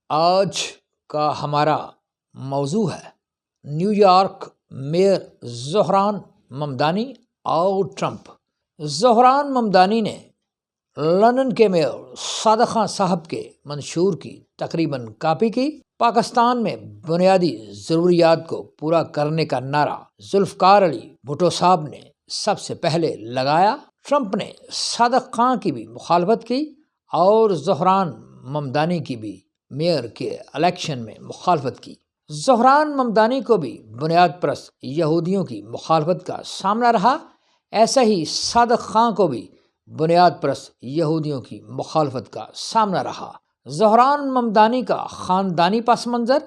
آج کا ہمارا موضوع ہے new York mayor Dhahran Mamdani اور ٹرمپ۔ زہران ممدانی نے لندن کے میئر صادق خان صاحب کے منشور کی تقریباً کاپی کی۔ پاکستان میں بنیادی ضروریات کو پورا کرنے کا نعرہ ذوالفقار علی بھٹو صاحب نے سب سے پہلے لگایا۔ ٹرمپ نے صادق خان کی بھی مخالفت کی اور زہران ممدانی کی بھی میئر کے الیکشن میں مخالفت کی۔ زہران ممدانی کو بھی بنیاد پرست یہودیوں کی مخالفت کا سامنا رہا، ایسا ہی صادق خان کو بھی بنیاد پرست یہودیوں کی مخالفت کا سامنا رہا۔ زہران ممدانی کا خاندانی پس منظر،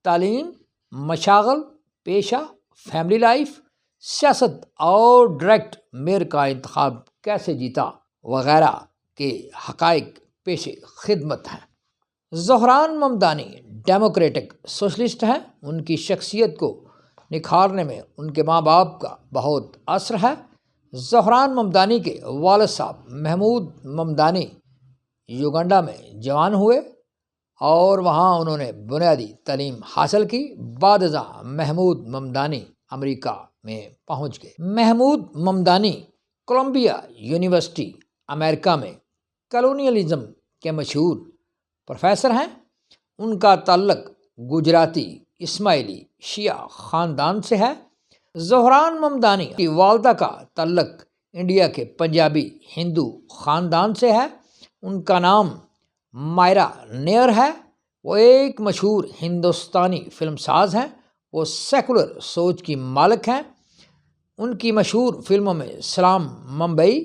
تعلیم، مشاغل، پیشہ، فیملی لائف، سیاست اور ڈائریکٹ میئر کا انتخاب کیسے جیتا وغیرہ کے حقائق پیش خدمت ہیں۔ زہران ممدانی ڈیموکریٹک سوشلسٹ ہیں۔ ان کی شخصیت کو نکھارنے میں ان کے ماں باپ کا بہت اثر ہے۔ زہران ممدانی کے والد صاحب محمود ممدانی یوگنڈا میں جوان ہوئے اور وہاں انہوں نے بنیادی تعلیم حاصل کی۔ بعد ازاں محمود ممدانی امریکہ میں پہنچ گئے۔ محمود ممدانی کولمبیا یونیورسٹی امریکہ میں کالونیلزم کے مشہور پروفیسر ہیں۔ ان کا تعلق گجراتی اسماعیلی شیعہ خاندان سے ہے۔ زہران ممدانی کی والدہ کا تعلق انڈیا کے پنجابی ہندو خاندان سے ہے۔ ان کا نام مائرا نیئر ہے۔ وہ ایک مشہور ہندوستانی فلم ساز ہیں۔ وہ سیکولر سوچ کی مالک ہیں۔ ان کی مشہور فلموں میں سلام ممبئی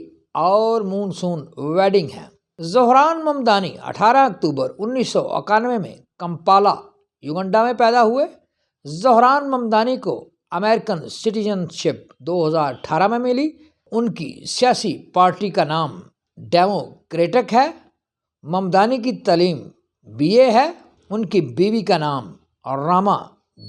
اور مونسون ویڈنگ ہیں۔ زہران ممدانی 18 اکتوبر 1991 میں کمپالا یوگنڈا میں پیدا ہوئے۔ زہران ممدانی کو امریکن سٹیزن شپ 2018 میں ملی۔ ان کی سیاسی پارٹی کا نام ڈیموکریٹک ہے۔ ممدانی کی تعلیم BA ہے۔ ان کی بیوی کا نام راما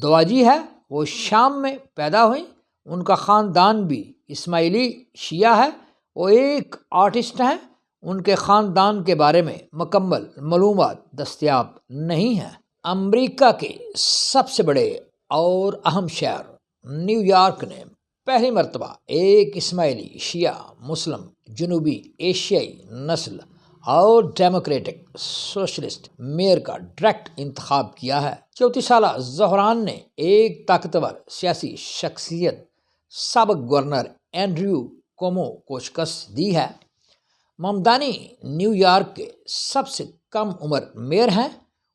دواجی ہے۔ وہ شام میں پیدا ہوئیں۔ ان کا خاندان بھی اسماعیلی شیعہ ہے۔ وہ ایک آرٹسٹ ہیں۔ ان کے خاندان کے بارے میں مکمل معلومات دستیاب نہیں ہیں۔ امریکہ کے سب سے بڑے اور اہم شہر نیو یارک نے پہلی مرتبہ ایک اسماعیلی شیعہ مسلم جنوبی ایشیائی نسل اور ڈیموکریٹک سوشلسٹ میئر کا ڈائریکٹ انتخاب کیا ہے۔ 34 سالہ زہران نے ایک طاقتور سیاسی شخصیت سابق گورنر اینڈریو کومو کو شکست دی ہے۔ ممدانی نیو یارک کے سب سے کم عمر میئر ہیں۔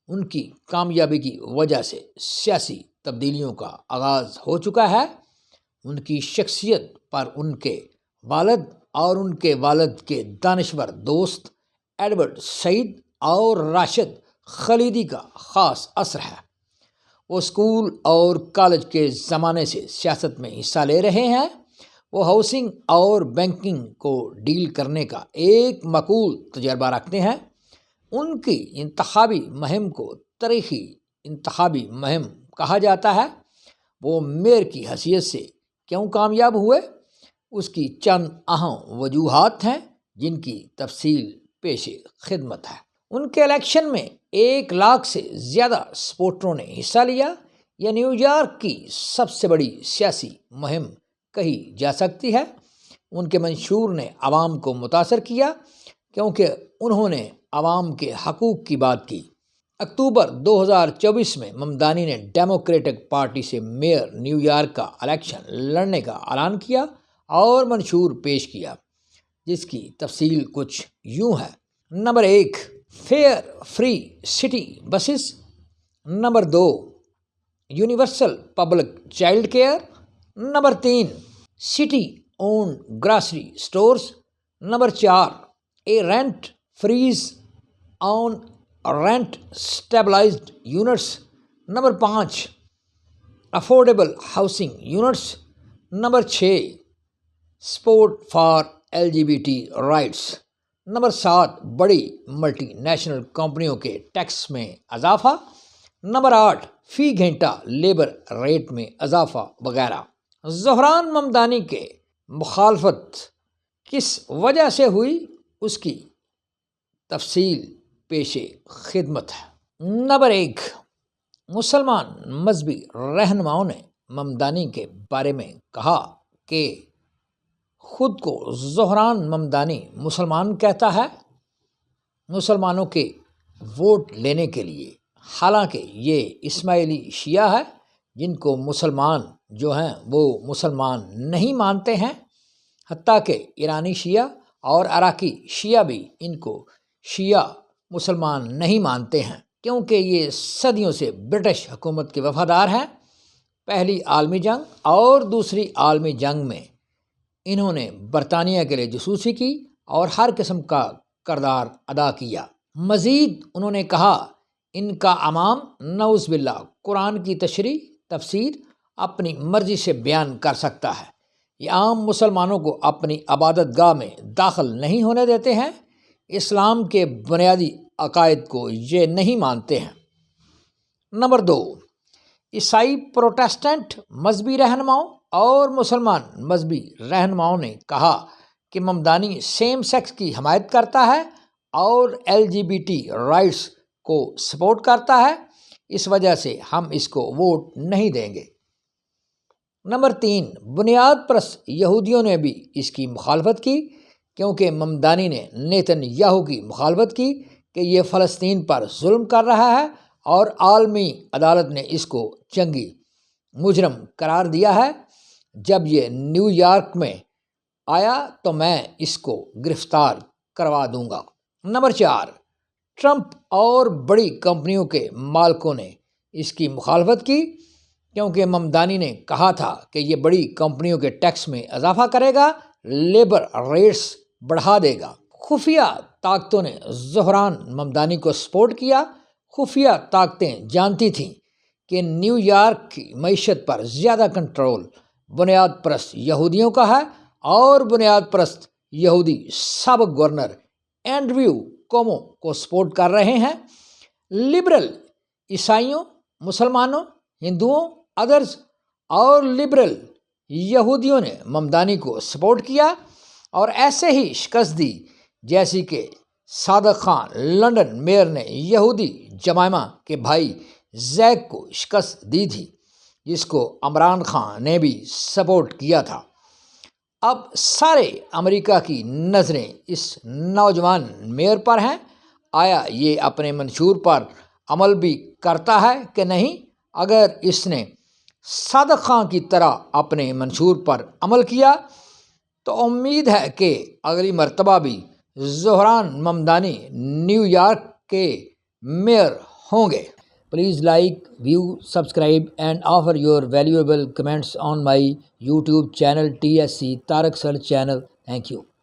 ان کی کامیابی کی وجہ سے سیاسی تبدیلیوں کا آغاز ہو چکا ہے۔ ان کی شخصیت پر ان کے والد اور ان کے والد کے دانشور دوست ایڈورڈ سعید اور راشد خلیدی کا خاص اثر ہے۔ وہ اسکول اور کالج کے زمانے سے سیاست میں حصہ لے رہے ہیں۔ وہ ہاؤسنگ اور بینکنگ کو ڈیل کرنے کا ایک معقول تجربہ رکھتے ہیں۔ ان کی انتخابی مہم کو تاریخی انتخابی مہم کہا جاتا ہے۔ وہ میئر کی حیثیت سے کیوں کامیاب ہوئے، اس کی چند اہم وجوہات ہیں جن کی تفصیل پیش خدمت ہے۔ ان کے الیکشن میں 1 لاکھ سے زیادہ سپورٹروں نے حصہ لیا۔ یہ نیو یارک کی سب سے بڑی سیاسی مہم کہی جا سکتی ہے۔ ان کے منشور نے عوام کو متاثر کیا کیونکہ انہوں نے عوام کے حقوق کی بات کی۔ اکتوبر 2024 میں ممدانی نے ڈیموکریٹک پارٹی سے میئر نیو یارک کا الیکشن لڑنے کا اعلان کیا اور منشور پیش کیا، جس کی تفصیل کچھ یوں ہے۔ Number 1، fair free city buses. Number 2، universal public child care. Number 3، city owned grocery stores. Number 4، a rent freeze on rent stabilised units. Number 5، affordable housing units. Number 6، support for LGBT rights. Number 7، بڑی multi national کمپنیوں کے tax میں اضافہ۔ Number 8، فی گھنٹہ labour rate میں اضافہ وغیرہ۔ زہران ممدانی کے مخالفت کس وجہ سے ہوئی، اس کی تفصیل پیش خدمت ہے۔ نمبر 1، مسلمان مذہبی رہنماؤں نے ممدانی کے بارے میں کہا کہ خود کو زہران ممدانی مسلمان کہتا ہے مسلمانوں کے ووٹ لینے کے لیے، حالانکہ یہ اسماعیلی شیعہ ہے جن کو مسلمان جو ہیں وہ مسلمان نہیں مانتے ہیں، حتیٰ کہ ایرانی شیعہ اور عراقی شیعہ بھی ان کو شیعہ مسلمان نہیں مانتے ہیں، کیونکہ یہ صدیوں سے برٹش حکومت کے وفادار ہیں۔ پہلی عالمی جنگ اور دوسری عالمی جنگ میں انہوں نے برطانیہ کے لیے جاسوسی کی اور ہر قسم کا کردار ادا کیا۔ مزید انہوں نے کہا ان کا امام نعوذ باللہ قرآن کی تشریح تفسیر اپنی مرضی سے بیان کر سکتا ہے، یہ عام مسلمانوں کو اپنی عبادت گاہ میں داخل نہیں ہونے دیتے ہیں، اسلام کے بنیادی عقائد کو یہ نہیں مانتے ہیں۔ نمبر 2، عیسائی پروٹیسٹنٹ مذہبی رہنماؤں اور مسلمان مذہبی رہنماؤں نے کہا کہ ممدانی سیم سیکس کی حمایت کرتا ہے اور LGBT رائٹس کو سپورٹ کرتا ہے، اس وجہ سے ہم اس کو ووٹ نہیں دیں گے۔ نمبر 3، بنیاد پرست یہودیوں نے بھی اس کی مخالفت کی، کیونکہ ممدانی نے نیتن یاہو کی مخالفت کی کہ یہ فلسطین پر ظلم کر رہا ہے، اور عالمی عدالت نے اس کو جنگی مجرم قرار دیا ہے۔ جب یہ نیو یارک میں آیا تو میں اس کو گرفتار کروا دوں گا۔ نمبر 4، ٹرمپ اور بڑی کمپنیوں کے مالکوں نے اس کی مخالفت کی، کیونکہ ممدانی نے کہا تھا کہ یہ بڑی کمپنیوں کے ٹیکس میں اضافہ کرے گا، لیبر ریٹس بڑھا دے گا۔ خفیہ طاقتوں نے زہران ممدانی کو سپورٹ کیا۔ خفیہ طاقتیں جانتی تھیں کہ نیو یارک کی معیشت پر زیادہ کنٹرول بنیاد پرست یہودیوں کا ہے، اور بنیاد پرست یہودی سابق گورنر اینڈریو کومو کو سپورٹ کر رہے ہیں۔ لبرل عیسائیوں، مسلمانوں، ہندوؤں، ادرز اور لبرل یہودیوں نے ممدانی کو سپورٹ کیا اور ایسے ہی شکست دی جیسی کہ صادق خان لنڈن میئر نے یہودی جمائمہ کے بھائی زیک کو شکست دی تھی، جس کو عمران خان نے بھی سپورٹ کیا تھا۔ اب سارے امریکہ کی نظریں اس نوجوان میئر پر ہیں، آیا یہ اپنے منشور پر عمل بھی کرتا ہے کہ نہیں؟ اگر اس نے صادق خان کی طرح اپنے منشور پر عمل کیا تو امید ہے کہ اگلی مرتبہ بھی زہران ممدانی نیو یارک کے میئر ہوں گے۔ Please like, view, subscribe and offer your valuable comments on my YouTube channel TSC Tarak Sir channel. Thank you.